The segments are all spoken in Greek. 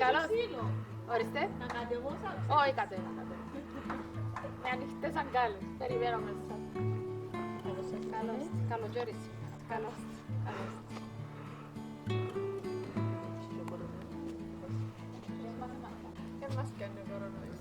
Καλώς. Ορίστε. Όχι, κατέβα. Με ανοιχτές αγκάλες. Περιμένω μέσα. Καλώς. Καλώς. Καλώς. Δεν μας κάνει ο κορονοϊός.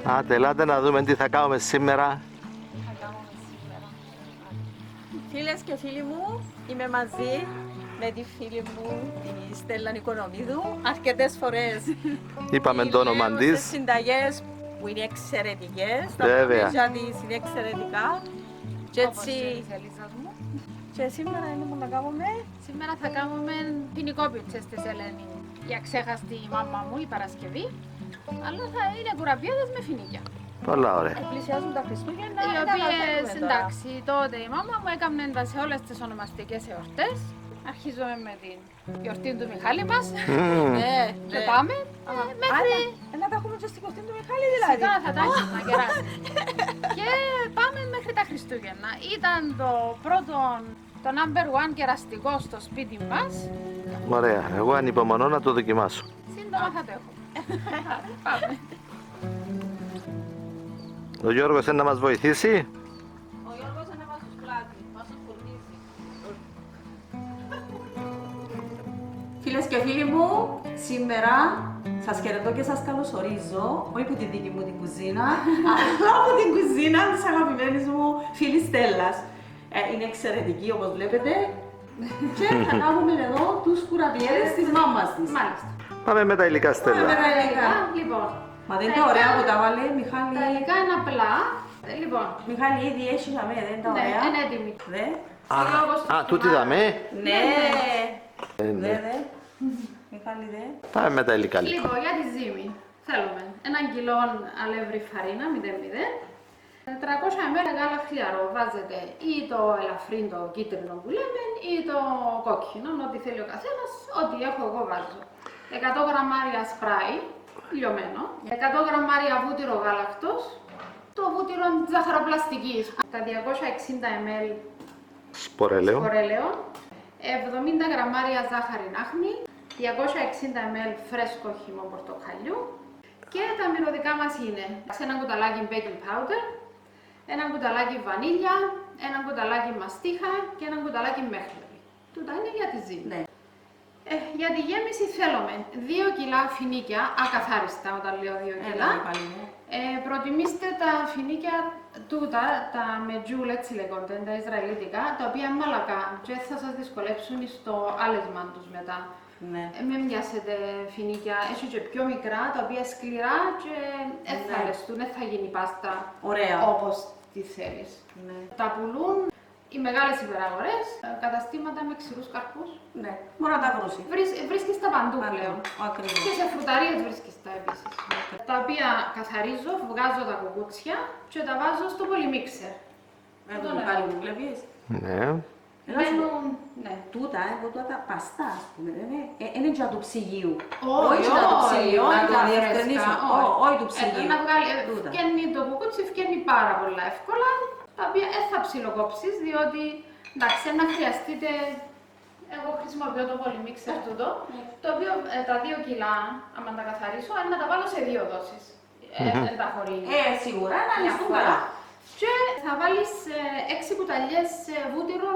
Άντε, ελάτε να δούμε τι θα κάνουμε σήμερα. Φίλες και φίλοι μου, είμαι μαζί με τη φίλη μου, τη Στέλλα Νικονομίδου. Αρκετές φορές Είπαμε το όνομα σε της. συνταγές που είναι εξαιρετικές. Τα Βέβαια. προμήθεια της είναι εξαιρετικά. Και έτσι, και σήμερα είναι να κάνουμε. Σήμερα θα κάνουμε ποινικόπιτσες της Ελένη. Η αξέχαστη μάμα μου η Παρασκευή. Αλλά θα είναι κουραμπιέδες με φινίκια. Πολλά ωραία. Πλησιάζουν τα Χριστούγεννα. Οι οποίες, εντάξει, τότε η μάμα μου έκαμε τα σε όλες τις ονομαστικές εορτές. Αρχίζουμε με την γιορτή του Μιχάλη μας. Ναι, Και πάμε μέχρι... Να τα έχουμε και στην κοστή του Μιχάλη δηλαδή. Σιγά θα τα έχεις να κεράσει. Και πάμε μέχρι τα Χριστούγεννα. Ήταν το number one κεραστικό στο σπίτι μας. Ωραία. Εγώ ανυπομονώ να το δοκιμάσω. Σύντομα θα το έχουμε. Πάμε. Ο Γιώργος είναι να μας βοηθήσει. Ο Γιώργος είναι μας στους πλάτη, μας τους φουρνίσει. Φίλες και φίλοι μου, σήμερα σας χαιρετώ και σας καλωσορίζω, όχι από την δική μου την κουζίνα, αλλά από την κουζίνα της αγαπημένης μου φίλης Στέλλας. Είναι εξαιρετική όπως βλέπετε και θα κάνουμε εδώ τους κουραμπιέδες της μάμας της. Μάλιστα. Πάμε με τα υλικά, Πάμε Στέλλα. με τα υλικά. Λοιπόν, Μα δεν είναι ωραία που τα βάλε, Μιχάλη. τα υλικά είναι απλά. Λοιπόν, Μιχάλη ήδη έχει να με, δεν είναι τα ναι, ωραία. είναι έτοιμη. Δε. Α, τούτη δαμέ. Ναι. Ναι. Δε. Μιχάλη δε. Πάμε με τα υλικά λοιπόν. Λοιπόν, για τη ζύμη θέλουμε 1 κιλό αλεύρι φαρίνα 0,0, 300 ml γάλα χλιαρό. Βάζετε ή το ελαφρύ, το κίτρινο που λέμε, ή το κόκκινο, ό,τι θέλει ο καθένας, ό,τι έχω εγώ βάζω. 100 γραμμάρια σπράι, λιωμένο, 100 γραμμάρια βούτυρο γάλακτος, το βούτυρο ζαχαροπλαστικής, τα 260 ml Σπορέλαιο. σπορέλαιο, 70 γραμμάρια ζάχαρη άχνη, 260 ml φρέσκο χυμό πορτοκαλιού και τα μυρωδικά μας είναι ένα κουταλάκι baking powder, ένα κουταλάκι βανίλια, ένα κουταλάκι μαστίχα και ένα κουταλάκι μέχλερι. Τούτα είναι για τη ζύμη. Ναι. Για τη γέμιση θέλουμε 2 κιλά φινίκια, ακαθάριστα όταν λέω 2 κιλά. Προτιμήστε τα φινίκια τούτα, τα μετζούλ έτσι λέγονται, τα Ισραηλίτικα, τα οποία είναι μαλακά και θα σας δυσκολέψουν στο άλεσμα τους μετά. Ναι. Μην μοιάσετε φινίκια, έχει και πιο μικρά, τα οποία σκληρά και δεν θα λεστούν, δεν θα γίνει πάστα Ωραία. όπως τη θέλεις. Ναι. Τα πουλούν οι μεγάλες υπεραγορές, καταστήματα με ξηρούς καρπούς. Ναι. Μπορεί να τα βρούσει. Βρίσκεις τα παντού πλέον. Ακριβώς. Και σε φρουταρίες βρίσκεις τα επίσης. Τα οποία καθαρίζω, βγάζω τα κουκούτσια και τα βάζω στο πολυμίξερ. Εδώ Μιχάλη μου βλέπεις. Ναι. Μένουν, ναι. Τούτα, εγώ τούτα παστά, ας πούμε, είναι για του ψυγείου. Όχι, για του ψυγείου, όχι, να το τα διευκρινίσω. φρέσκα, Όχι του ψυγείου. Να βγάλει, Τούτα. φκένει το κουκούτσι, φκένει πάρα πολλά εύκολα, τα οποία δεν θα ψιλοκόψεις, διότι εντάξει, να χρειαστείτε, εγώ χρησιμοποιώ το πολυμίξερ τούτο, το οποίο τα 2 κιλά, άμα τα καθαρίσω, είναι να τα βάλω σε 2 δόσεις. Δεν τα χωρίζει. Σίγουρα, να Μια λυστούν φορά. καλά. Και θα βάλεις 6 κουταλιές βούτυρο,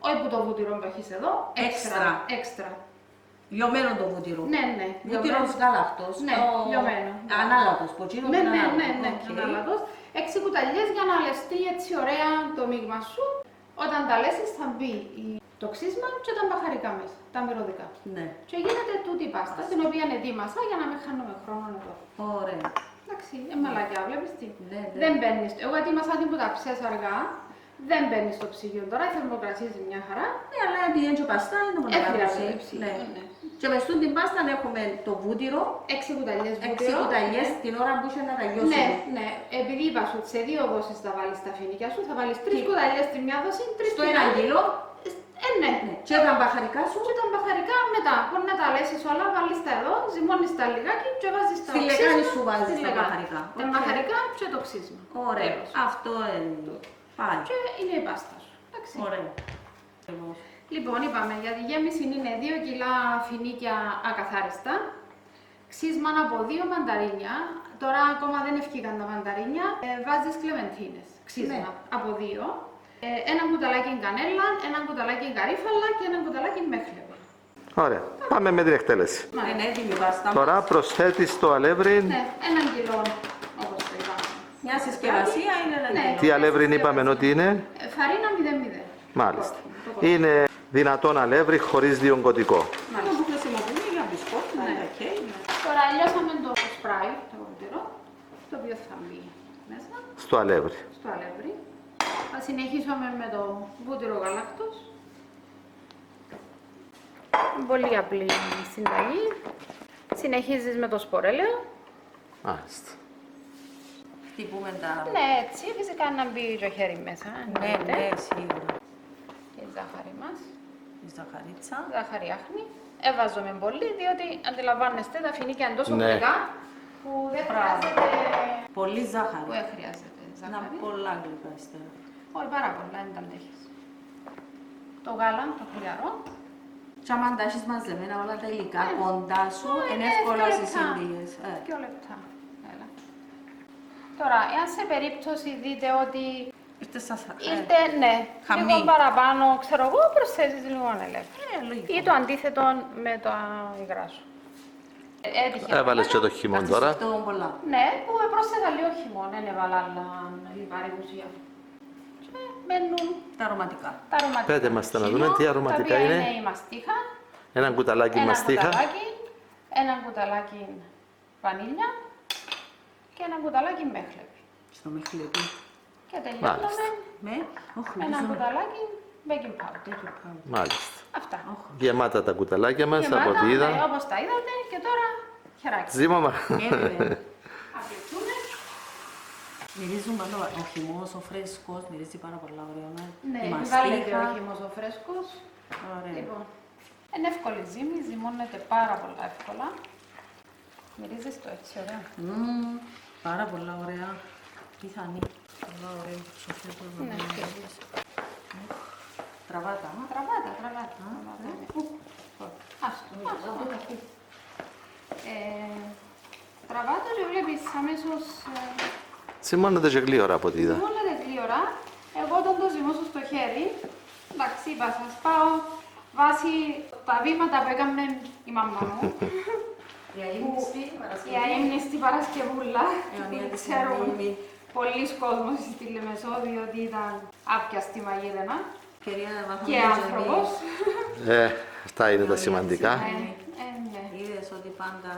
όχι που το βούτυρο που έχεις εδώ, έξτρα. Λιωμένο το βούτυρο. Ναι, ναι. Βούτυρος γάλακτος. Ναι, λιωμένο. Ανάλατος, που εκείνο Ναι, είναι ναι, ανάλατος. ναι, ναι, Οκ. ανάλατος. 6 κουταλιές για να λεστεί έτσι ωραία το μείγμα σου. Όταν τα λέσεις θα μπει το ξύσμα και τα μπαχαρικά μέσα, τα μυρωδικά. Ναι. Και γίνεται τούτη η πάστα, την οποία ετοίμασα για να μην χάνουμε χρόνο εδώ. Ωραία. Εντάξει, μαλακιά, βλέπεις τι. Ναι, ναι. Δεν μπαίνεις. Εγώ ετοίμασα την που τα ψες αργά, δεν μπαίνει στο ψυγείο τώρα, η θερμοκρασία μια χαρά. Ναι, αλλά επειδή είναι και παστά, είναι μόνο να Χρειάζεται ναι. ψυγείο, ναι. Και μες στην πάστα έχουμε το βούτυρο, 6 κουταλιές 6 βούτυρο. κουταλιές την ώρα που είσαι να τα λιώσει. Ναι, ναι. Επειδή είπα σου ότι σε 2 δόσεις θα βάλεις τα φοινικιά σου, θα βάλεις 3 κουταλιές στη μια δόση, 3 Στο 1 κιλό. Ναι. Και τα μπαχαρικά σου. Και τα μπαχαρικά μετά. Μπορεί να τα λέσεις όλα, βάλεις τα εδώ, ζυμώνεις τα λιγάκι και βάζεις τα Στη λεκάνη σου βάζεις στη τα λεκάνη. μπαχαρικά. Τα μπαχαρικά και το ξύσμα. Ωραία. Τέλος. Αυτό είναι. Πάει. Και είναι η πάστα σου. Εντάξει. Ωραία. Λοιπόν, είπαμε για τη γέμιση είναι 2 κιλά φινίκια ακαθάριστα, ξύσμα από 2 μανταρίνια. Τώρα ακόμα δεν ευκήκαν τα μανταρίνια. Βάζεις κλεμεντίνες, ξύσμα Ναι. από 2. Ένα κουταλάκι κανέλα, ένα κουταλάκι γαρίφαλα και ένα κουταλάκι μέχλεβα. Ωραία. Πάμε με την εκτέλεση. Είναι έτοιμη η πάστα. Τώρα προσθέτεις το αλεύρι. Ναι, 1 κιλό όπως το είπαμε. Μια συσκευασία είναι ένα Ναι. κιλό. Τι αλεύρι είπαμε ότι είναι. Φαρίνα 0,0. Μάλιστα. Είναι δυνατόν αλεύρι χωρίς διογκωτικό. Αυτό που χρησιμοποιούμε για μπισκότα, Ναι. είναι ok. Τώρα λιώσαμε το σπράι, το βούτυρο, το οποίο θα μπει μέσα Στο αλεύρι. στο αλεύρι. Θα συνεχίσουμε με το βούτυρο γάλακτος. Πολύ απλή συνταγή. Συνεχίζεις με το σπορέλαιο. Μάλιστα. Χτυπούμε τα... Ναι, έτσι, φυσικά να μπει το χέρι μέσα. Ναι, εννοείται. ναι, σίγουρα. Και η ζάχαρη μας. Η ζαχαρίτσα. Ζάχαρη άχνη. Έβαζομαι πολύ, διότι αντιλαμβάνεστε τα φινίκια είναι τόσο Ναι. γλυκά που δεν Μπράβο. χρειάζεται. Πολύ Που ζάχαρη. δεν χρειάζεται Να ζάχαρη. πολλά γλυκά ύστερα. Όχι, πάρα πολλά, δεν τα αντέχεις. Το γάλα, το χλιαρό. Και άμα τα έχεις μαζεμένα όλα τα υλικά Ναι. κοντά σου, Ναι, είναι ναι, εύκολα 2 στις λεπτά. συνδύες. 2 λεπτά. Έλα. Τώρα, εάν σε περίπτωση δείτε ότι Ήρθε σας... ήρθε, ναι, χαμή. λίγο παραπάνω, ξέρω εγώ, προσθέσεις λίγο ανελεύθερο. λογικό. Ή το αντίθετο με το υγρά σου. Έτυχε. Έβαλες και το χυμόν τώρα. Αυτό πολλά. Ναι, που πρόσθετα λίγο χειμώνα, δεν έβαλα άλλα λιπάρι ουσία. Και μπαίνουν Τα αρωματικά. τα αρωματικά. Πέτε μας τα να δούμε τι αρωματικά τα οποία είναι. είναι η μαστίχα, Ένα κουταλάκι μαστίχα. ένα κουταλάκι βανίλια και ένα κουταλάκι μέχλεβι. Στο μεχλέπι. Και τελειώνουμε Με... Όχι, ένα νομίζω... κουταλάκι baking powder. Μάλιστα. Αυτά. Γεμάτα τα κουταλάκια μας από ό,τι ναι, είδα. όπως τα είδατε και τώρα χεράκι. Ζύμωμα. Απληθούνε. Μυρίζουν πάνω ο χυμός, ο φρέσκος, μυρίζει πάρα πολλά ωραία. Ναι, Η βάλετε μαστίχα. ο χυμός ο φρέσκος. Ωραία. Λοιπόν, είναι εύκολη ζύμη, ζυμώνεται πάρα πολλά εύκολα. Μυρίζεις το έτσι, ωραία. Πάρα πολλά ωραία. Πιθανή. Πολλά ωραία. Σοφία που Ναι, φύγεις. Τραβάτα. Τραβάτα, τραβάτα. Άστο. Τραβάτα και βλέπεις αμέσως Ζυμώνεται και γλύωρα από ό,τι είδα. ζυμώνεται γλύωρα. Εγώ όταν το ζυμώσω στο χέρι, εντάξει, είπα σας πάω βάσει τα βήματα που έκαμε η μαμά μου. Η αείμνηστη Η αείμνηστη Παρασκευούλα, Αιωνία που της ξέρουν Μαΐμη. πολλοί κόσμος στη Λεμεσό, διότι ήταν άπιαστη μαγείρενα Κυρία Βαθαμίδη. και άνθρωπος. Αυτά είναι τα σημαντικά. Ναι. Είδες ότι πάντα...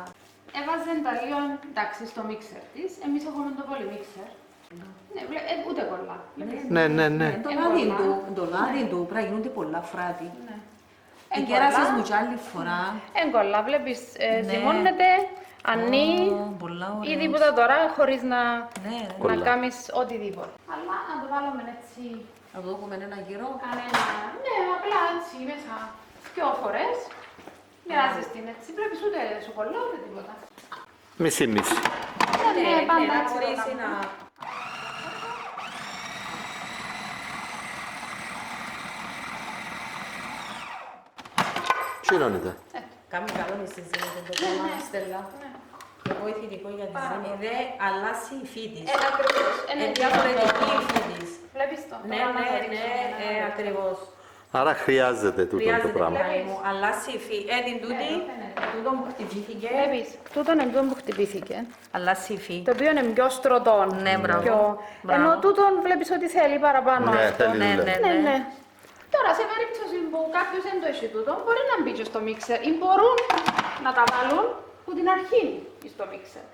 Έβαζε τα λίγο, εντάξει, στο μίξερ της. Εμείς έχουμε το πολυμίξερ. Ναι, ούτε κολλά. βλέπεις. Ναι. Το λάδι του πρέπει να γίνονται πολλά φράτη. Ναι. Εγκέρασες μου κι άλλη φορά. Εγκολλά, βλέπεις, Ναι. ζυμώνεται, ανή, Πολλά ωραία. ήδη που τα τώρα, χωρίς να Ναι, Κολλά. κάνεις οτιδήποτε. Αλλά να το βάλουμε έτσι, να το έχουμε ένα γύρο. κανένα, ναι, απλά έτσι μέσα, 2 φορές. Μοιράζεις την έτσι, βλέπεις ούτε σου κολλά ούτε τίποτα. Μισή-μισή. Ναι, πάντα να έτσι το μπορείς κάνουμε. να... Τσινώνεται. Κάνει καλό η συζήτηση το θέμα, Στέλλα. Ναι. Και βοηθητικό για τη ζύμη. Δεν αλλάσει η υφή της. Ακριβώς. Είναι διαφορετική η υφή της. Βλέπεις το. Ναι, τώρα να το ναι, ρίξουμε, ναι, να το ρίξουμε. ακριβώς. Άρα χρειάζεται τούτο το Χρειάζεται πράγμα. πλάι μου. Αλλάσει η φύση. Την τούτη, τούτο που χτυπήθηκε. Βλέπεις, τούτο είναι τούτο που χτυπήθηκε. Αλλάσει η φύση. Το οποίο είναι πιο στρωτό. Ναι, μπράβο. Μπράβο. Ενώ τούτον βλέπεις ότι θέλει παραπάνω. Ναι, αυτό. θέλει δουλειά. Ναι. Τώρα, σε περίπτωση που κάποιος δεν το έχει τούτο, μπορεί να μπει και στο μίξερ ή μπορούν να τα βάλουν που την αρχή στο μίξερ.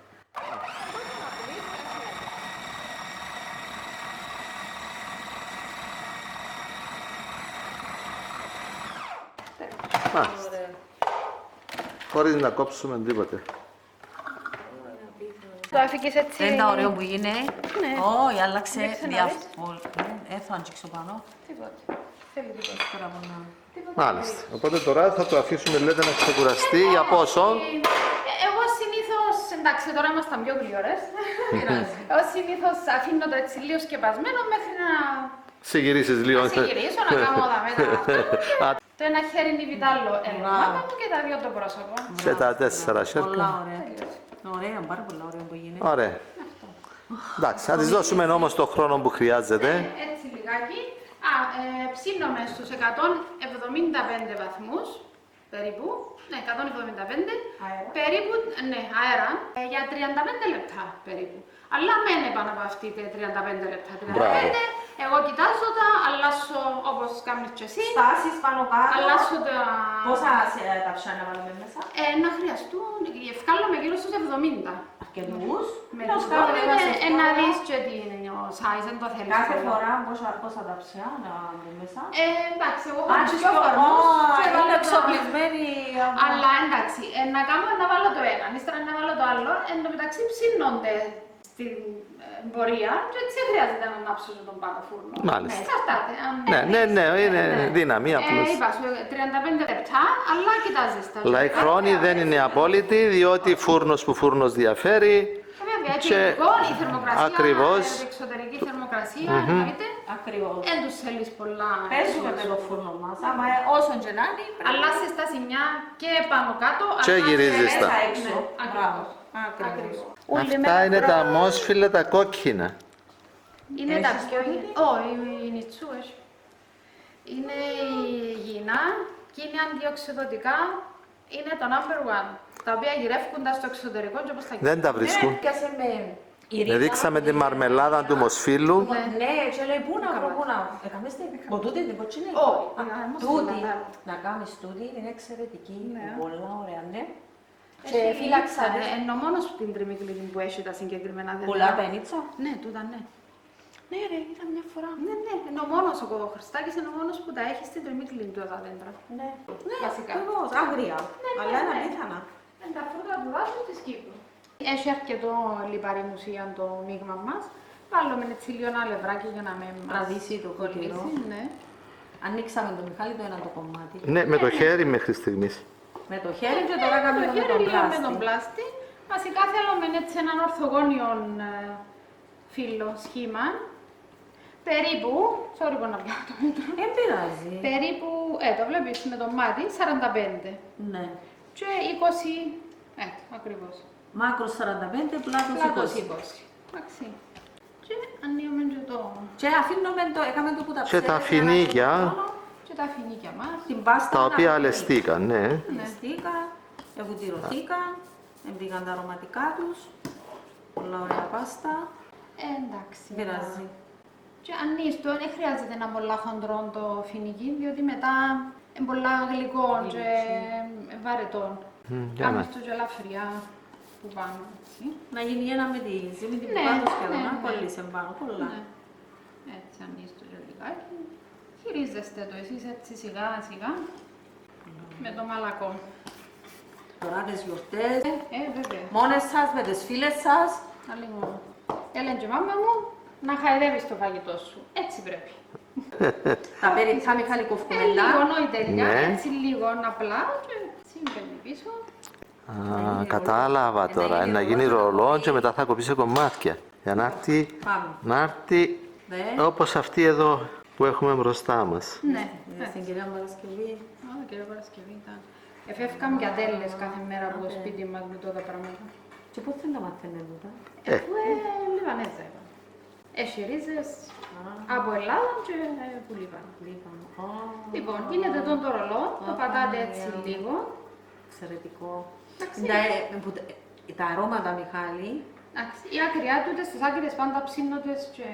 Μάλιστα. Χωρίς να κόψουμε τίποτε. Το έφυγες έτσι. Δεν είναι ωραίο που είναι. Ναι. Όχι, άλλαξε Δείξε να διαφορά. Θα ανοίξω πάνω. Τίποτε. Θέλει τίποτε. Τώρα που να... Μάλιστα. Οπότε τώρα θα το αφήσουμε, λέτε, να ξεκουραστεί για πόσο. Εγώ συνήθως, εντάξει τώρα ήμασταν πιο γλυόρες. Εγώ συνήθως αφήνω το έτσι λίγο σκεπασμένο μέχρι να Συγκυρίσεις λίγο. συγκυρίσω, να κάνω τα μετά. Το ένα χέρι είναι η βιτάλο ελμάμα μου και τα δύο το πρόσωπο. Σε τα 4 σέρκα. Πολλά ωραία. Ωραία, πάρα πολλά ωραία που γίνει. Ωραία. Εντάξει, θα της δώσουμε όμως το χρόνο που χρειάζεται. Έτσι λιγάκι. Ψήνομαι στους 175 βαθμούς περίπου. Ναι, 175. Αέρα. Περίπου, ναι, αέρα. Για 35 λεπτά περίπου. Αλλά μένει πάνω από αυτή τα 35 λεπτά. 35. Μπράβο. Εγώ κοιτάζω τα, αλλάσω όπως κάνεις και εσύ. Στάσεις πάνω κάτω. Αλλάσω τα... Πόσα τα ψάρια να βάλουμε μέσα. Να χρειαστούν, ευκάλλομαι γύρω στους 70. Αρκετούς. Με Τέλος τους πάντων, κόβεται είμαστε ένα τώρα. δεις και ο size, δεν το θέλεις. Κάθε πολύ. φορά πόσα τα ψιά να μπουν μέσα. Εντάξει, εγώ Α, έχω και πιο φορμούς. και είναι βάλω το- εξοπλισμένοι. Αλλά εντάξει, να κάνω να βάλω το ένα, ύστερα να βάλω το άλλο. Εν τω μεταξύ ψήνονται στην πορεία και έτσι δεν χρειάζεται να ανάψω τον πάνω φούρνο. Μάλιστα. Εξαρτάται. Ναι, είναι δύναμη απλώς. Είπα σου 35 λεπτά, αλλά κοιτάζεις τα. Αλλά η χρόνη δεν είναι απόλυτη, διότι φούρνος που φούρνος διαφέρει. Βέβαια, Και η θερμοκρασία, ακριβώς. η εξωτερική θερμοκρασία, εννοείται. Ακριβώς. Δεν τους θέλεις πολλά. Παίζουμε με το φούρνο μας, άμα όσο και να είναι, πρέπει Αλλάσσεις τα σημεία και πάνω κάτω. Και αλλάζεις γυρίζεις τα. μέσα έξω. Ναι, Μπράβο. ακριβώς. Ακριβώς. Αυτά είναι τα μόσφυλα τα κόκκινα. Είναι τα Έχεις πιο... το ίδιο? Όχι, η νητσού έχει. Είναι η υγιεινά και είναι αντιοξυδοτικά. Είναι το number one. Τα οποία γυρεύκονται στο εξωτερικό και όπως τα Δεν τα βρίσκουν. Πιάσε με Δείξαμε τη μαρμελάδα του μοσφύλου. Ναι, και λέει πού να βρω, πού να... Έκαμες την... Ποτούτη την κοτσινή. Όχι. Τούτη. Να κάνεις τούτη, είναι εξαιρετική. Ναι. Πολλά ωραία, ναι. Και Και φύλαξα. Ενώ μόνο την τριμικλίδη που έχει τα συγκεκριμένα δέντρα. Πολλά πένιτσα. Ναι, τούτα ναι. Ναι ρε, ήταν μια φορά. Ναι, ενώ μόνος ο Χριστάκης είναι ο μόνος που τα έχει στην τριμικλίδη του τα δέντρα. Ναι, βασικά. ακριβώς, άγρια. Αλλά είναι απίθανα. Είναι τα φρούτα του δάσους της Κύπρου. Έχει αρκετό λιπαρή μουσεία το μείγμα μας. Βάλουμε έτσι λίγο ένα λευράκι για να μην μας Τραβήσει το κολλήσει. κοκκινό. Ναι. Ανοίξαμε το Μιχάλη το ένα το κομμάτι. Ναι, με το χέρι μέχρι στιγμής. Με το χέρι και τώρα κάνουμε το το με χέρι τον λίγο με τον πλάστη. πλάστη. Βασικά θέλουμε έτσι έναν ορθογώνιο φύλλο σχήμα. Περίπου, sorry που να πιάνω το μέτρο. Δεν πειράζει. Περίπου, το βλέπεις με το μάτι, 45. Ναι. Και 20, ακριβώς. Μάκρος 45, πλάτος Πλάτος 20. 20. Εντάξει. Και ανοίγουμε και το... Και αφήνουμε το, έκαμε το που τα Και τα φινίκια, Και τα φινίκια μας. την πάστα τα να οποία φύγει. αλεστήκαν, ναι. Αλεστήκα, εβουτυρωθήκαν, έμπηγαν τα αρωματικά τους. Πολλά ωραία πάστα. Εντάξει. Δεν πειράζει. Και ανίστο, δεν χρειάζεται να πολλά χοντρό το φινίκι, διότι μετά είναι πολλά γλυκό και βαρετό. Για Κάνεις να- το και ελαφριά που πάνω, έτσι. Να γίνει ένα με τη ζύμη την Ναι, πάνω σχεδόν, ναι, να ναι. κολλήσει πάνω, πολλά. Ναι. Έτσι, ανίστο και λιγάκι. Χειρίζεστε το εσείς έτσι σιγά σιγά με το μαλακό. Τώρα τις γιορτές, Βέβαια. μόνες σας, με τις φίλες σας. Να λίγο. Έλεγε η μάμα μου να χαϊδεύεις το φαγητό σου. Έτσι πρέπει. Τα Μιχάλη Λίγο κοφκομεντά. νοητελιά, Ναι. έτσι λίγο απλά και έτσι μπαίνει πίσω. Α, κατάλαβα τώρα. Να γίνει ρολό και μετά θα κοπεί σε κομμάτια. Για να έρθει, Πάμε. να έρθει Ναι. όπως αυτή εδώ που έχουμε μπροστά μας. Ναι. Στην κυρία Παρασκευή. Άρα και Παρασκευή ήταν. Εφεύκαμε για τέλες κάθε μέρα από το σπίτι μας με τότε πράγματα. Και πού δεν τα μαθαίνουν τώρα. Λιβανέζα είπα. Έχει ρίζες, από Ελλάδα και που Λίβανο. Λοιπόν, γίνεται το ρολό, το πατάτε έτσι λίγο. Εξαιρετικό. Εντάξει. Τα αρώματα, Μιχάλη. Εντάξει, η άκριά του στις άκρες πάντα ψήνονται και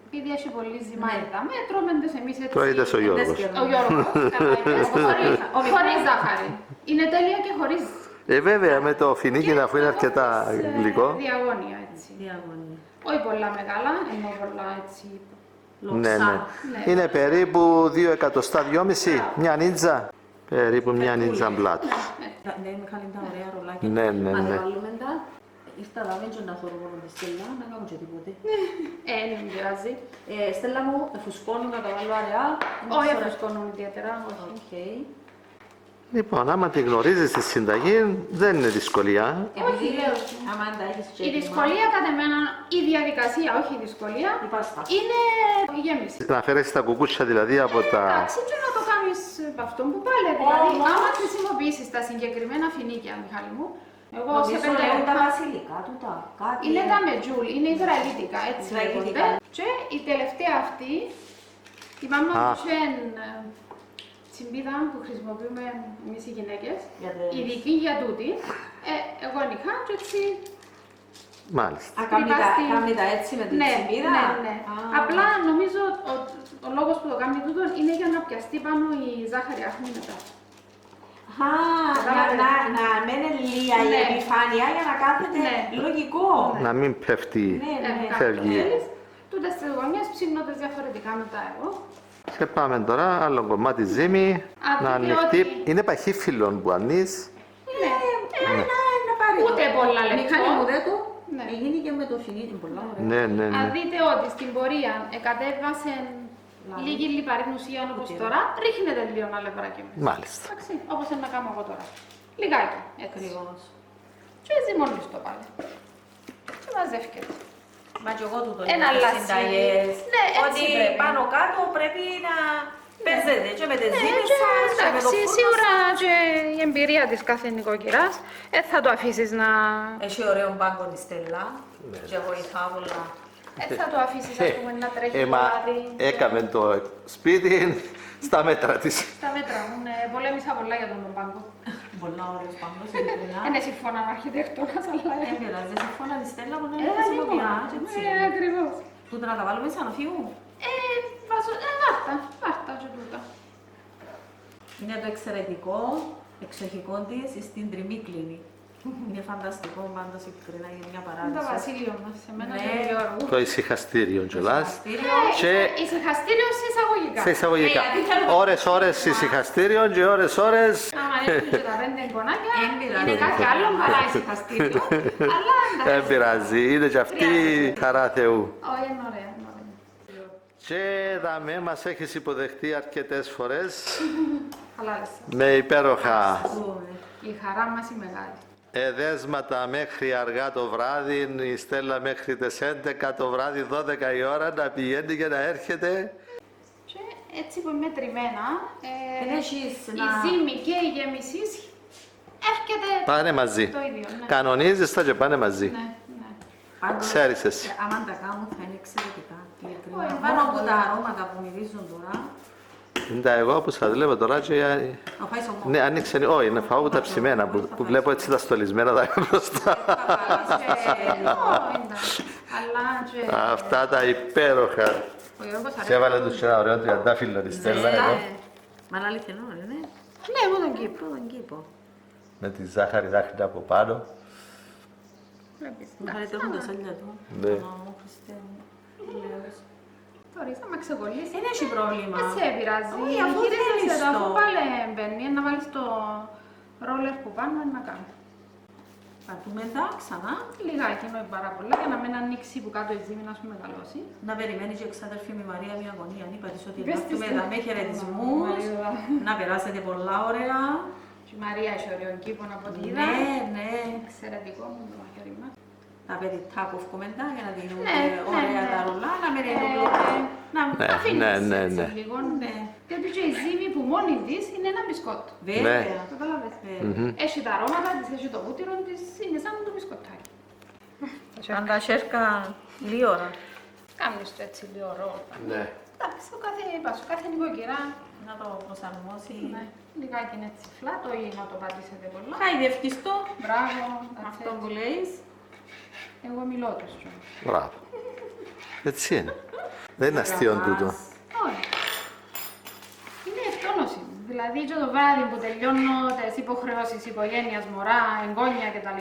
επειδή έχει πολύ ζυμάρια με, τρώμε τις εμείς έτσι. Τρώγεται ο Γιώργος. Ο Γιώργος, καλά είπες, χωρίς ζάχαρη. Είναι τέλεια και χωρίς. Βέβαια, με το φινίκι αφού είναι αρκετά γλυκό. Διαγώνια έτσι. Διαγωνία. Όχι πολλά μεγάλα, ενώ πολλά έτσι. Ναι, ναι. Είναι περίπου 2 εκατοστά, 2,5, μια νίτζα. Περίπου μια νίτζα μπλάτ. Ναι, Μιχάλη, τα ωραία ρολάκια. Ναι, ναι, Αν ναι. βάλουμε τα, ήρθα να μην να θωρώ μόνο τη Στέλλα, να κάνω και τίποτε. Δεν πειράζει. Στέλλα μου, φουσκώνω να τα βάλω αραιά. Όχι, φουσκώνουν ιδιαίτερα, όχι. Οκ. Λοιπόν, άμα τη γνωρίζεις τη συνταγή, δεν είναι δυσκολία. Επειδή άμα τα έχεις και Η δυσκολία κατά μένα, η διαδικασία, όχι η δυσκολία, Η πάστα. είναι η γέμιση. Να φέρεις τα κουκούτσια δηλαδή από τα... Εντάξει, και να το κάνεις από αυτόν που πάλι. Δηλαδή, Όμως- άμα χρησιμοποιήσεις τα συγκεκριμένα φινίκια, Μιχάλη μου, εγώ σε Νομίζω 5 λέγουν τα λεπτά. βασιλικά τούτα. Κάτι. Είναι τα μετζούλ, είναι Ισραηλίτικα, έτσι Ισραηλίτικα. λέγονται. Και η τελευταία αυτή, η μάμα Α. μου είχε τσιμπίδα που χρησιμοποιούμε εμείς οι γυναίκες, Για τις- ειδική για τούτη. Εγώ είχα και έτσι. Μάλιστα. Α, κάνει Λιπάστη. τα έτσι με την Ναι, τσιμπίδα. ναι, ναι. Α. Απλά νομίζω ο λόγος που το κάνει τούτο είναι για να πιαστεί πάνω η ζάχαρη άχνη μετά. Α, να μένει λίγα η Ναι. επιφάνεια για να κάθεται Ναι. λογικό. Να μην πέφτει. Ναι, ναι. Φεύγει. Τούτες τις γωνιές ψήνονται διαφορετικά μετά εγώ. Και πάμε τώρα, άλλο κομμάτι ζύμη, Α, να δείτε ανοιχτεί. ότι- Είναι παχύφυλλον που ανείς. Ναι. Να πάρει Ούτε το. πολλά λεπτό. Μιχάλη μου δεν το. Ναι. Γίνει και με το φινίτι πολλά ωραία. Ναι, ναι, Αν ναι. δείτε ότι στην πορεία κατέβασε λίγη λιπαρή ουσία όπως τώρα, ρίχνετε λίγο αλευράκι μέσα. Μάλιστα. Εντάξει, όπως να κάνω εγώ τώρα. Λιγάκι, έτσι. Ακριβώς. Και έτσι μόλις το πάλι. Και μαζεύκεται. Μα και εγώ του το Ένα λέω στις λασί. συνταγές. Ναι, έτσι Ότι πρέπει. πάνω κάτω πρέπει να παίζετε και με τις ζύμες Και σας και με το εντάξει, φούρνο σίγουρα σας. και η εμπειρία της κάθε νοικοκυράς θα το αφήσεις να... Έχει ωραίο μπάγκο τη Στέλλα και βοηθά πολλά. θα το αφήσεις ας πούμε να τρέχει το Μα λάδι. έκαμε το σπίτι στα μέτρα της. Στα μέτρα μου, πολέμησα πολλά για τον πάγκο. Πολλά ωραίος μπάγκος, ειλικρινά. Είναι συμφωνά ο αρχιτέκτονας, αλλά... Δεν πειράζει, δεν συμφώνα τη Στέλλα που δεν Ε, χρησιμοποιεί. λοιπόν, ακριβώς. Τούτα να τα βάλουμε σαν να φύγουν. Βάρτα και τούτα. Είναι το εξαιρετικό, εξοχικό της στην τριμίκλινη. Είναι φανταστικό πάντως ειλικρινά για μια Είναι το παράδεισο. βασίλειο μας, σε μένα Ναι. και τον Γιώργο. Το ησυχαστήριο κιόλας. Και- Ησυχαστήριο σε εισαγωγικά. Σε εισαγωγικά. γιατί θέλω- Ώρες ησυχαστήριο και ώρες. Άμα έρθουν και τα 5 εικονάκια, Εν πειράζει. είναι κάτι άλλο παρά ησυχαστήριο. Αλλά Δεν εντάξει. πειράζει, είναι και αυτή Χρειάζεται. χαρά Θεού. Όχι, είναι ωραία, είναι ωραία. Και δαμέ μας έχεις υποδεχτεί αρκετές φορές Καλά λες. με υπέροχα Η χαρά μας είναι μεγάλη. εδέσματα μέχρι αργά το βράδυ, η Στέλλα μέχρι τις 11 το βράδυ, 12 η ώρα να πηγαίνει και να έρχεται. Και έτσι που είναι μετρημένα, Δεν έχεις η να- ζύμη και η γέμιση έρχεται Πάνε μαζί. το ίδιο. Ναι. Κανονίζεις τα και πάνε μαζί. Ναι, ναι. Πάντως, Ξέρεις εσύ. άμα τα κάνουν θα είναι εξαιρετικά. ειλικρινά. Όχι, Μόνο πάρα από πολύ. τα αρώματα που μυρίζουν τώρα, Είναι τα εγώ που σας βλέπω τώρα και... να φάεις ο Ναι, άνοιξε, όχι, είναι φάω τα ψημένα που βλέπω έτσι τα στολισμένα τα μπροστά. Αλλά και... Αυτά τα υπέροχα. Ο Γιώργος Σε αρέσει. έβαλε τους ένα ωραίο τριαντάφυλλο τη Στέλλα εδώ. Μα είναι αληθινό, ναι. Ναι, εγώ τον Κύπρο. Τον κήπο. Με τη ζάχαρη δάχτυλα από πάνω. Βλέπεις. Μιχάλη, τρέχουν τα σάλια του. Ναι. Ω, Χριστέ μου. Λέω. Τώρα θα με ξεκολλήσει. Δεν έχει πρόβλημα. Δεν σε πειράζει. Όχι, αφού Γύρισε θέλεις το, αφού το. πάλι μπαίνει, να βάλεις το ρόλερ που πάνω να κάνει. Πατούμε τα ξανά. Λιγάκι εννοεί πάρα πολλά για να μην ανοίξει που κάτω η ζύμη να σου μεγαλώσει. Να περιμένει και εξάδελφη με Μαρία μια αγωνία. Αν είπατε ότι Πες να της έχουμε τι. τα με χαιρετισμούς, Μαρία. να περάσετε πολλά ωραία. Και η Μαρία έχει ωραίο κήπο από ό,τι είδα. Ναι, ναι. Εξαιρετικό μου το μαχαίρι. Τα παιδιτά που ευκομεντά για να δίνουν Ναι, ωραία ναι, τα ναι. ρολά, να μην Ε, είναι να Ναι, αφήνεις ναι, ναι, έτσι ναι. λίγο. Ναι. Γιατί και η ζύμη που μόνη της είναι ένα μπισκότο. Βέβαια. Καταλάβες. Ναι. Έχει τα αρώματα της, έχει το βούτυρο της, είναι σαν το μπισκοτάκι. Αν τα σέρκα λίγη ώρα. Κάνεις το έτσι λίγο ρόλο. Ναι. Εντάξει, το κάθε, είπα σου, κάθε νοικοκυρά, Να το προσαρμόσει. ναι, λιγάκι είναι έτσι φλάτο ή να το πατήσετε πολλά. Χαϊδεύκεις το. Μπράβο, Αυτό που λέεις. Εγώ μιλώ τους. Μπράβο. Έτσι είναι. Δεν είναι αστείο τούτο. Όχι. Είναι εκτόνωση. Δηλαδή, και το βράδυ που τελειώνω τις υποχρεώσεις οικογένειας, μωρά, εγγόνια κτλ.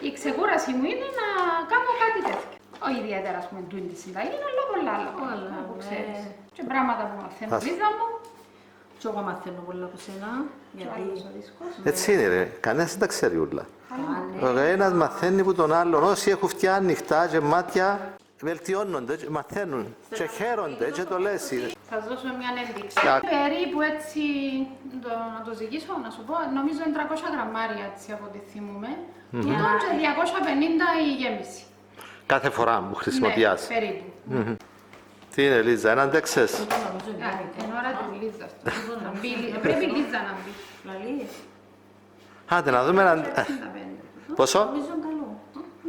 Η ξεκούραση μου είναι να κάνω κάτι τέτοιο. Όχι ιδιαίτερα, ας πούμε, τούτη τη συνταγή, αλλά πολλά άλλα. Όλα, που ναι. ξέρεις. Και πράγματα που μαθαίνω Λίζα μου. Και εγώ μαθαίνω πολλά από σένα. Και ο άλλος ο δίσκος. Έτσι είναι, ρε. Κανένας δεν τα ξέρει ούλα. Κάνε. Ο καθένας μαθαίνει που τον άλλον. Όσοι έχουν φτιά ανοιχτά και μάτια, βελτιώνονται, και μαθαίνουν και χαίρονται και το λες. Θα σας δώσω μια ένδειξη. Κα- Περίπου έτσι, να το ζυγίσω, να σου πω, νομίζω είναι 300 γραμμάρια έτσι από ό,τι θυμούμαι. Τούτο και 250 η γέμιση. Κάθε φορά που χρησιμοποιάς. Ναι, περίπου. Τι είναι, Λίζα, έναν τέξες. Αυτό νομίζω είναι Α, κάτι. Εν ώρα του Λίζα αυτό. Να μπει, πρέπει η Λίζα να μπει. Λαλείς. Άντε να δούμε έναν... 65. Πόσο, Νομίζω είναι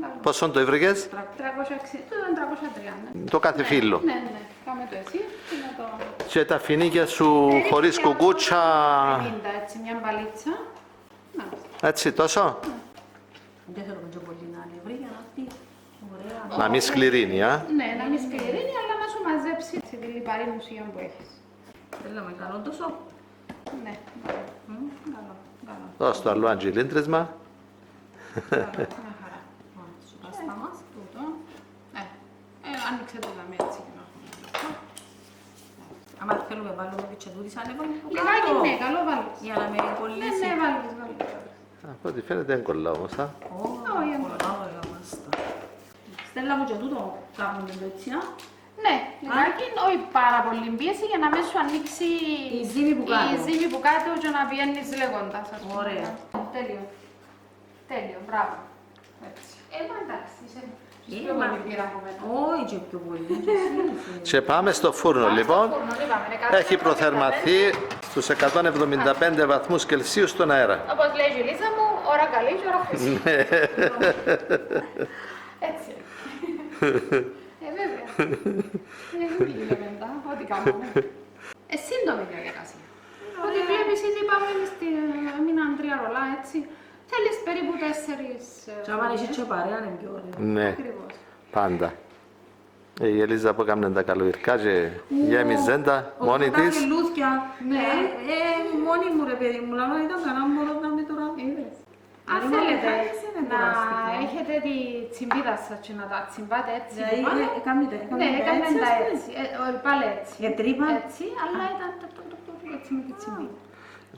καλό. πόσο το ήβρηκες, 360, τούτο είναι 330. το κάθε φύλλο. Ναι, ναι, κάμε το εσύ και να το... Και τα φινίκια σου χωρίς κουκούτσα, 50, έτσι, μια μπαλίτσα. Να, έτσι τόσο. Δεν θέλω και πολύ να ανεβρεί για να πει. Ωραία. Να μην σκληρύνει, α. ναι, να μην σκληρύνει, αλλά να σου μαζέψει τη λιπαρή ουσία που έχεις. Θέλαμε καλό τόσο. Ναι, καλό. Καλό, καλό. Δώσ' το άλλο αντζιλίντρισμα. Καλό, μια χαρά. Σου πάστα μας. Τούτο. Άνοιξε το δαμέ έτσι για να έχουμε. Άμα θέλουμε βάλουμε και τούτης ανέβαμε από Λιγάκι, κάτω. ναι, καλό βάλεις. Για να με Ναι, κολλήσει. ναι, βάλεις. Από ό,τι φαίνεται δεν κολλά όμως, α. Όχι, Πολλά ωραία μάστα. Στέλλα μου και τούτο κάνουμε το έτσι, α. Ναι, λιγάκι, όχι πάρα πολύ πίεση για να μην σου ανοίξει Η ζύμη που κάτω. η ζύμη που κάτω και να βγαίνεις λέγοντας. ας πούμε. Ωραία. Τέλειο. Τέλειο, μπράβο. Έτσι. Εντάξει, είσαι πιο μα- πολύ πείρα από μένα. Όχι και πιο πολύ. Και πάμε στο φούρνο λοιπόν. Στο φούρνο, είπαμε, 175. Έχει προθερμαθεί στους 175 βαθμούς Κελσίου στον αέρα. Όπως λέει η Λίζα μου, ώρα καλή και ώρα χρυσή. Έτσι. Βέβαια. Είναι μετά, ό,τι κάνουμε. Σύντομη διαδικασία. Ό,τι βλέπεις, ήδη πάμε έμειναν 3 ρολά, έτσι. Θέλεις περίπου 4. Και άμα έχεις και παρέα είναι πιο ωραίο. Ναι, Ακριβώς. πάντα. Η Ελίζα που έκανε τα καλοκαιρικά και γέμιζε τα μόνη Όταν της. τα λούθια, Ναι. μόνη μου ρε παιδί μου, αλλά ήταν κανένα μωρό να με τώρα. Είδες. Αν Αν θέλετε είναι να κουραστικό. έχετε τη τσιμπίδα σας και να τα τσιμπάτε έτσι Δηλαδή, που πάνε. Ναι, έκαμε τα έτσι. Πάλι έτσι. Για τρύπα. Έτσι, αλλά ήταν έτσι με τη τσιμπίδα.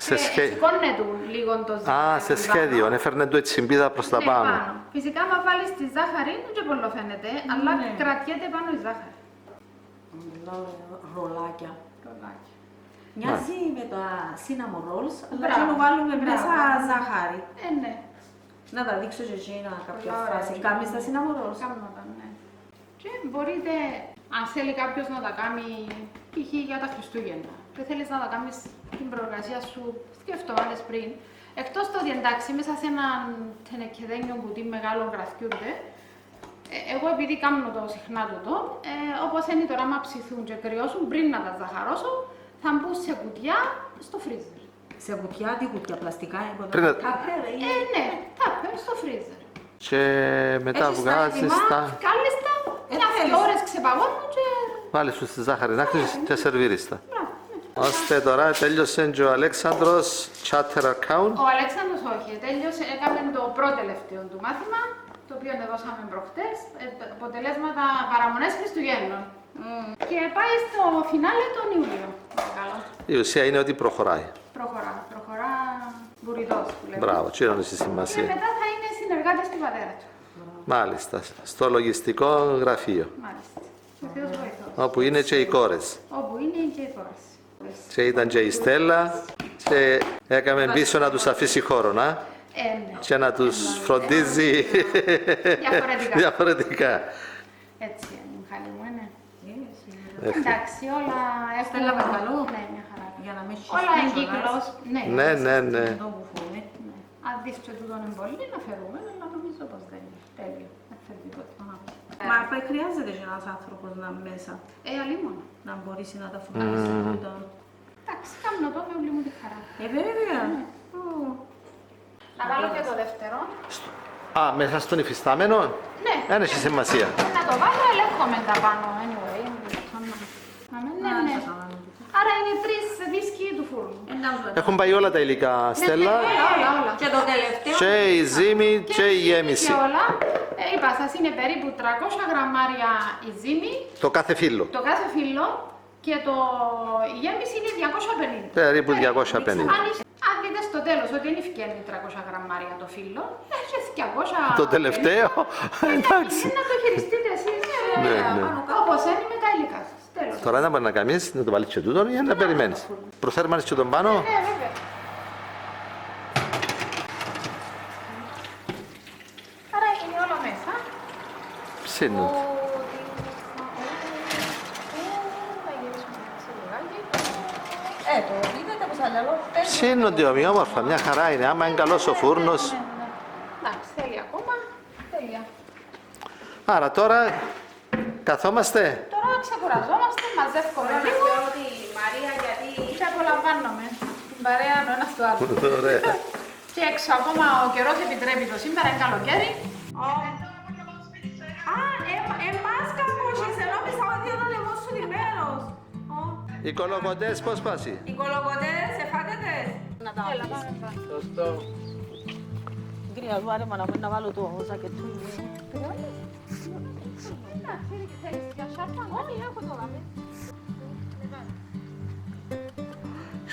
Σε σχέδιο. Σηκώνεται λίγο το ζάχαρη. Α, σε σχέδιο. Έφερνε το η τσιμπίδα προς τα Ναι, πάνω. Φυσικά, άμα βάλεις τη ζάχαρη, δεν και πολύ φαίνεται, αλλά Ναι. κρατιέται πάνω η ζάχαρη. Ρολάκια. Ρολάκι. Μοιάζει με τα cinnamon rolls, αλλά Μπράβο. και να βάλουμε Μπράβο. μέσα ζάχαρη. Ναι. Να τα δείξω και εκείνα κάποια Πολλά φράση. ωραία. Κάμεις τα cinnamon rolls. Κάμματα, ναι. Και μπορείτε, αν θέλει κάποιος να τα κάνει π.χ. για τα Χριστούγεννα και θέλεις να τα κάνεις την προεργασία σου, σκεφτόμασες πριν, εκτός το ότι εντάξει μέσα σε έναν τενεκεδένιο κουτί μεγάλο γραφτιούνται, εγώ επειδή κάνω το συχνά τούτο, όπως είναι τώρα άμα ψηθούν και κρυώσουν πριν να τα ζαχαρώσω, θα μπουν σε κουτιά στο φρίζερ. Σε κουτιά, τι κουτιά, πλαστικά, Πριν να- τάπερ ή... Ναι, τάπερ στο φρίζερ. Και μετά Έχεις βγάζεις έτοιμα, τα... κάλιστα, μια θέλεις. 2 ώρες ξεπαγώνουν και... Βάλεις σου στη ζάχαρη να έχεις και σερβίρεις τα. Μπράβο, ναι. Ώστε τώρα τέλειωσε και ο Αλέξανδρος Charter Account. Ο Αλέξανδρος όχι, τέλειωσε, έκαμε το πρώτο τελευταίο του μάθημα, το οποίο δώσαμε προχτές, αποτελέσματα παραμονές Χριστουγέννων. Και πάει στο φινάλε τον Ιούλιο. Παρακαλώ. Η ουσία είναι ότι προχωράει. Προχωρά μπουριτός που λέμε. Μπράβο, τι είναι η Και σημασία. μετά θα είναι συνεργάτες του πατέρα του. Μάλιστα, στο λογιστικό γραφείο, Μάλιστα. Ο Θεός βοηθός. όπου είναι και οι κόρες. Όπου είναι και οι κόρες. Και ήταν και η Στέλλα και έκαμε πίσω να τους αφήσει χώρο, να, Ναι. και να τους φροντίζει Διαφορετικά. διαφορετικά. Έτσι είναι, Μιχάλη μου, είναι. Ε, Εντάξει, όλα έχουν... Στέλλα, παρακαλώ. Ναι, μια χαρά. Για να με έχεις Όλα πίσω, εγκύκλος. Ναι, Ναι, ναι, ναι. Εδώ που φοβούμαι. Ναι. Αν δεις και τούτον είναι πολύ, να φερούμε, αλλά νομίζω πως δεν είναι. Τέλειο. Δεν φέρει τίποτα. Μα χρειάζεται και ένας άνθρωπος να είναι μέσα, Αλίμονο. να μπορέσει να τα φωτίσει τούτα. Εντάξει, κάνω το με όλη μου τη χαρά. Βέβαια. Να βάλω και το δεύτερο. Α, μέσα στον υφιστάμενο. Ναι. Δεν έχει σημασία. Να το βάλω, ελέγχομαι τα πάνω. Anyway. Ναι, ναι. Άρα είναι 3 δίσκοι του φούρνου. Έχουν πάει όλα τα υλικά, Στέλλα. Όλα. Και το τελευταίο. Και η ζύμη και η γέμιση. Και όλα. Είπα σας, είναι περίπου 300 γραμμάρια η ζύμη, Το κάθε φύλλο. το κάθε φύλλο και η γέμιση είναι 250. Περίπου 250. Αν δείτε στο τέλος ότι είναι ευκαιρνή 300 γραμμάρια το φύλλο, έχεις 200. Το τελευταίο, εντάξει. Να το χειριστείτε εσείς. Ναι, ναι. Όπως είναι με τα υλικά σας. Τέλος. Τώρα δεν μπορεί να κάνεις, να το βάλεις και τούτο για να περιμένεις. Προθέρμανες και τον πάνω. Ναι, βέβαια. Άρα είναι όλα μέσα. Ψήνουν. Το είδατε που σας λέω. Ψήνονται ομοιόμορφα, μια χαρά είναι. Άμα είναι καλός ο φούρνος. Εντάξει, θέλει ακόμα. Τέλεια. Άρα τώρα καθόμαστε. Τώρα ξεκουραζόμαστε, μαζεύουμε λίγο τη Μαρία γιατί... και απολαμβάνομαι την παρέα ο ένας του άλλου. Ωραία. Και έξω ακόμα ο καιρός επιτρέπει το σήμερα, είναι καλοκαίρι. Εμάς κακούσες, ενώ πήσα ότι ήταν εγώ σου ντυμένος. Οι κολοκοντές πώς πάσει. Οι κολοκοντές, εφάτετες. Να τα Έλα, πάμε πάνω. Σωστό. Γκρία, βάρε μα να βάλω το ζακετού.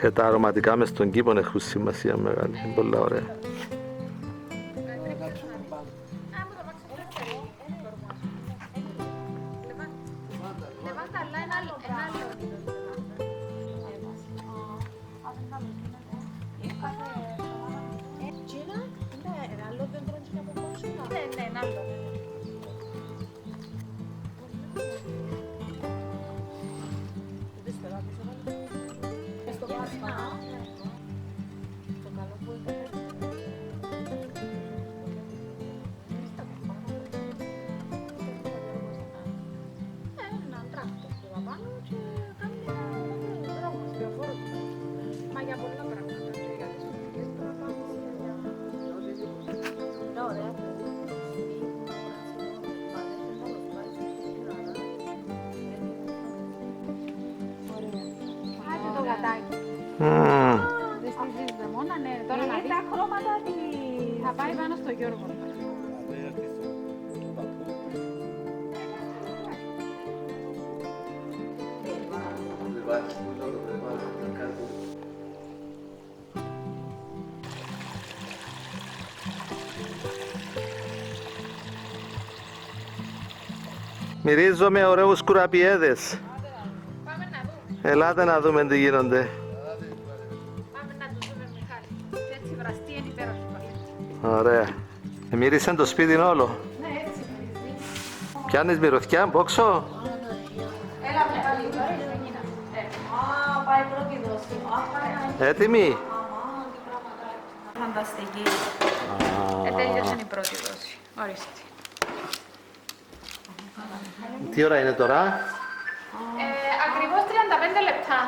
Και τα αρωματικά μες στον κήπο έχουν σημασία μεγάλη. Είναι πολύ ωραία. Τα χρώματα Θα πάει πάνω στο Γιώργο. Μυρίζομαι ωραίους κουραπιέδες. Πάμε να δούμε. Ελάτε να δούμε τι γίνονται. Πάμε να τους δούμε, Μιχάλη. Έτσι βραστή είναι υπέροχη πολύ. Ωραία. Μύρισαν το σπίτι όλο. Ναι, έτσι μυρίζει. Πιάνεις μυρωδιά, μπόξο. Έλα, Μιχάλη. Πάει πρώτη δόση. Έτοιμοι. Φανταστική. Τέλειωσε η πρώτη δόση. Ορίστε. Τι ώρα είναι τώρα. Ακριβώς 35 λεπτά.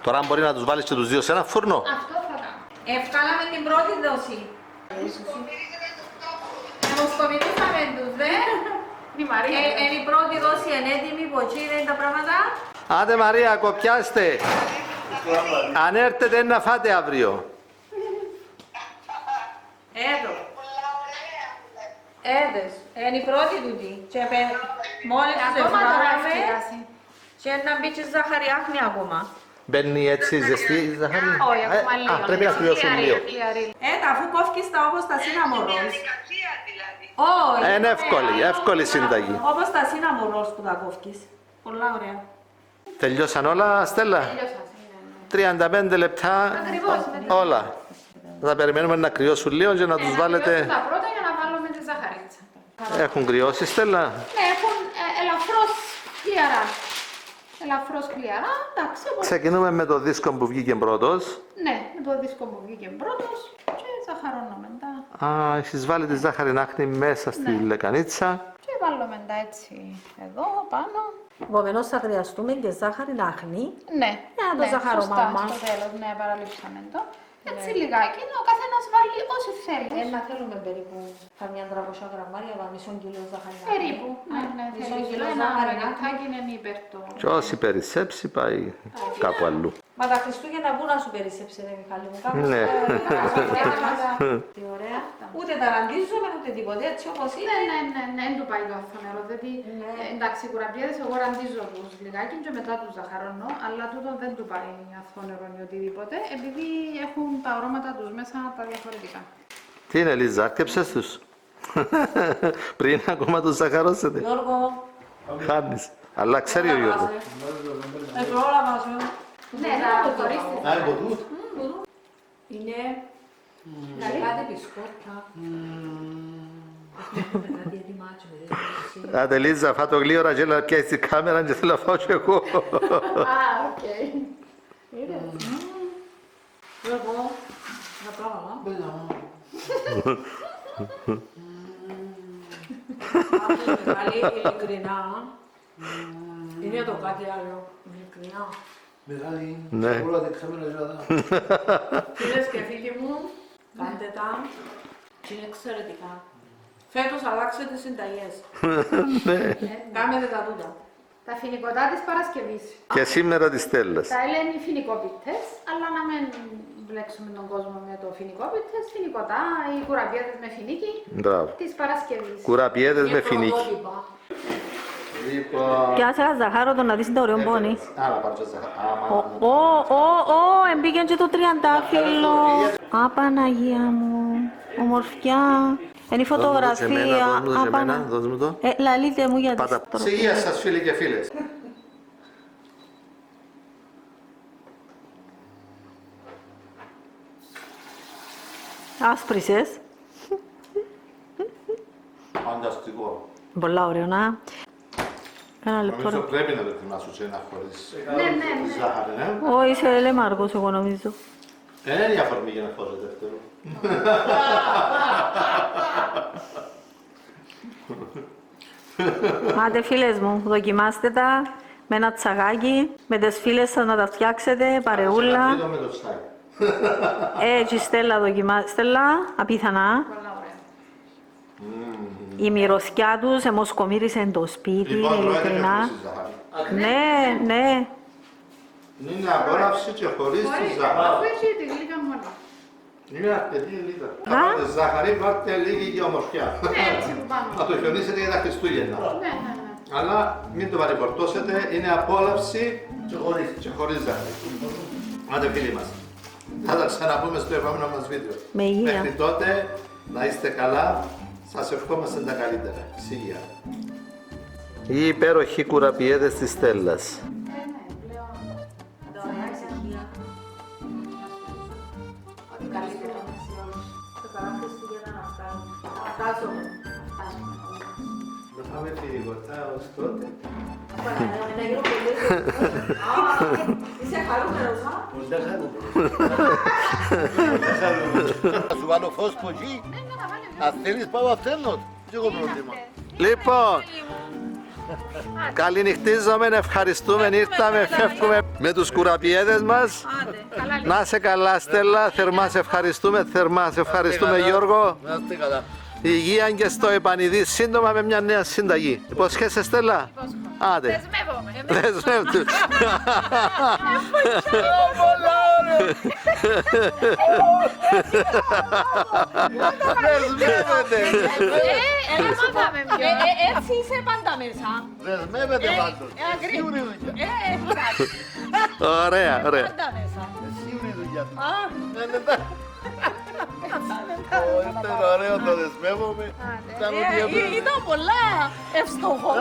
Τώρα μπορεί να τους βάλεις και τους δύο σε ένα φούρνο. Αυτό θα κάνω. Ευκάλαμε την πρώτη δόση. Εμοσκοπητούσαμε τους, δε. Η Μαρία. Είναι η πρώτη δόση, είναι έτοιμη, ποτσί, δεν είναι τα πράγματα. Άντε Μαρία, κοπιάστε. Αν έρθετε να φάτε αύριο. Έτω. Έδες. Είναι η πρώτη τούτη. Και μόλις τους Ακόμα τώρα ευκάλαμε έφτιαξε. και να μπει και ζάχαρη άχνη ακόμα. Μπαίνει έτσι ζεστή η ζαχαρή. Όχι, ακόμα λίγο. Πρέπει να κρυώσουν λίγο. Αφού κόφκεις τα όπως τα cinnamon rolls. Όχι. Είναι εύκολη σύνταγη. Όπως τα cinnamon rolls που τα κόφκεις. Πολλά ωραία. Τελειώσαν όλα, Στέλλα. 35 λεπτά Ακριβώς. όλα. Θα περιμένουμε να κρυώσουν λίγο και να τους βάλετε. Τα πρώτα για να βάλουμε τη ζαχαρίτσα. Έχουν κρυώσει, Στέλλα. Ναι, έχουν ελαφρώς χλιαρά. Ελαφρώς χλιαρά, εντάξει. Ξεκινούμε με το δίσκο που βγήκε πρώτος. Ναι, με το δίσκο που βγήκε πρώτος και ζαχαρώνω μετά. Α, έχεις βάλει τη ζάχαρη άχνη μέσα στη λεκανίτσα. Και βάλουμε τα έτσι εδώ πάνω. Επομένως θα χρειαστούμε και ζάχαρη άχνη. Ναι, το ζαχαρομάμα. σωστά, στο τέλος, ναι, παραλείψαμε το. Έτσι λιγάκι, ο καθένας βάλει όσοι θέλει. Να θέλουμε περίπου καμιά 300 γραμμάρια, μισό κιλό ζάχαρη άχνη. Περίπου, ναι, μισό θέλει κιλό ένα ζάχαρη μεγεθάκι είναι υπέρτο. Και όσοι περισσέψει πάει κάπου αλλού. Μα τα Χριστούγεννα πού να σου περισσέψει, ρε Μιχάλη μου, κάπως Ναι. τι ωραία. Ούτε ταραντίζουμε, ούτε τίποτε, έτσι όπως είναι. Ναι, δεν του πάει το αθωνερό, δηλαδή εντάξει, οι κουραμπιέδες εγώ ραντίζω τους λιγάκι και μετά τους ζαχαρώνω, αλλά τούτο δεν του πάει αθωνερό ή οτιδήποτε, επειδή έχουν τα αρώματα τους μέσα τα διαφορετικά. Τι είναι, Λίζα, άρκεψες τους. Πριν ακόμα τους ζαχαρώσετε. Γιώργο, Χάνεις. Αλλά ξέρει ο Γιώργος. πρόλαβα σου. Ναι, θα το χωρίσεις. Είναι κάτι μπισκότα. Κάτι ετοιμάτσο, Άντε Λίζα, φά το γλύωρα και να πιάσεις την κάμερα και θέλω να φάω και εγώ. Α, οκ. Γιώργο, να πρόλαβα. Μεγάλη ειλικρινά. Είναι το κάτι άλλο. Ειλικρινά. Μεγάλη, Ναι. όλα τα εξάμενα ζώα. Φίλες και φίλοι μου, κάντε τα. Είναι εξαιρετικά. Φέτος αλλάξετε συνταγές. Κάμετε τα τούτα. Τα φοινικοτά της Παρασκευής. Και σήμερα της Στέλλας. Τα λένε φοινικόπιτες, αλλά να μην μπλέξουμε τον κόσμο με το φοινικόπιτες, φοινικοτά ή κουραμπιέδες με φοινίκι Μπράβο. της Παρασκευής. Κουραπιέδες με φινίκι. Πρωτότυπα. Λοιπόν... Πιάσε ένα ζαχάρο το να δεις το ωραίο μπόνι. Άρα πάρω και ζαχαρό. Εμπήκε και το τριαντάφυλλο. Α, Παναγία μου, ομορφιά. Είναι η φωτογραφία. Δώσ' μου το. Λαλείτε μου για Πάτα. τις Σε υγεία σας φίλοι και φίλες. Άσπρισες. Φανταστικό. Πολλά ωραίο, να. Ένα λεπτό. Νομίζω πρέπει να το ετοιμάσω σε ένα χωρίς Ναι. ζάχαρη, ναι. Ω, είσαι λεμάργος εγώ νομίζω. Δεν είναι η αφορμή για να φάω το δεύτερο. Άντε φίλες μου, δοκιμάστε τα με ένα τσαγάκι, με τις φίλες σας να τα φτιάξετε, παρεούλα. Τρίτο με το τσάκι. Έτσι Στέλλα Στέλλα, απίθανα. Πολλά ωραία. Η μυρωδιά τους εμοσκομύρισε το σπίτι, Λοιπόν, τρώετε και ειλικρινά. χωρίς τη ζάχαρη. Ναι. Είναι απόλαυση και χωρίς τη Αφού ζάχαρη. έχει τη γλύκα μόνο. Είναι αρκετή λίγα. Θα πάρετε ζάχαρη, πάρτε λίγη και ομορφιά. Έτσι που Να πάμε. το χιονίσετε για τα Χριστούγεννα. Ναι. Αλλά μην το παρεφορτώσετε, είναι απόλαυση και χωρίς ζάχαρη. Άντε φίλοι μας. Θα τα ξαναπούμε στο επόμενο μας βίντεο. Με υγεία. Μέχρι τότε να είστε καλά. Σας ευχόμαστε τα καλύτερα. Σίγεια. Οι υπέροχοι κουραπιέδες της Στέλλας. Ό,τι καλύτερο. Το καλά Χριστούγεννα να φτάσουμε. Να πάμε φιλικοτά ως τότε. Να γίνω πολύ. Είσαι χαρούμενος, α? Θα σου βάλω φως από εκεί. Αν θέλεις πάω αυτένον. Και εγώ πρόβλημα. Λοιπόν, καληνυχτίζομαι, ευχαριστούμε, ήρθαμε, φεύγουμε με τους κουραπιέδες μας. Να είσαι καλά Στέλλα, θερμά σε ευχαριστούμε, Γιώργο. Να είστε καλά. Υγεία και στο επανειδή σύντομα με μια νέα συνταγή. Υποσχέσαι Στέλλα. Άντε. Δεσμεύομαι. Δεσμεύεται. Έτσι είσαι πάντα μέσα. Δεσμεύεται πάντως. Σίγουρη δουλειά. Ωραία, ωραία. Πάντα μέσα. Σίγουρη δουλειά του. Ήταν ωραίο το δεσμεύομαι. Ήταν ότι έπρεπε. Ήταν πολλά ευστοχό.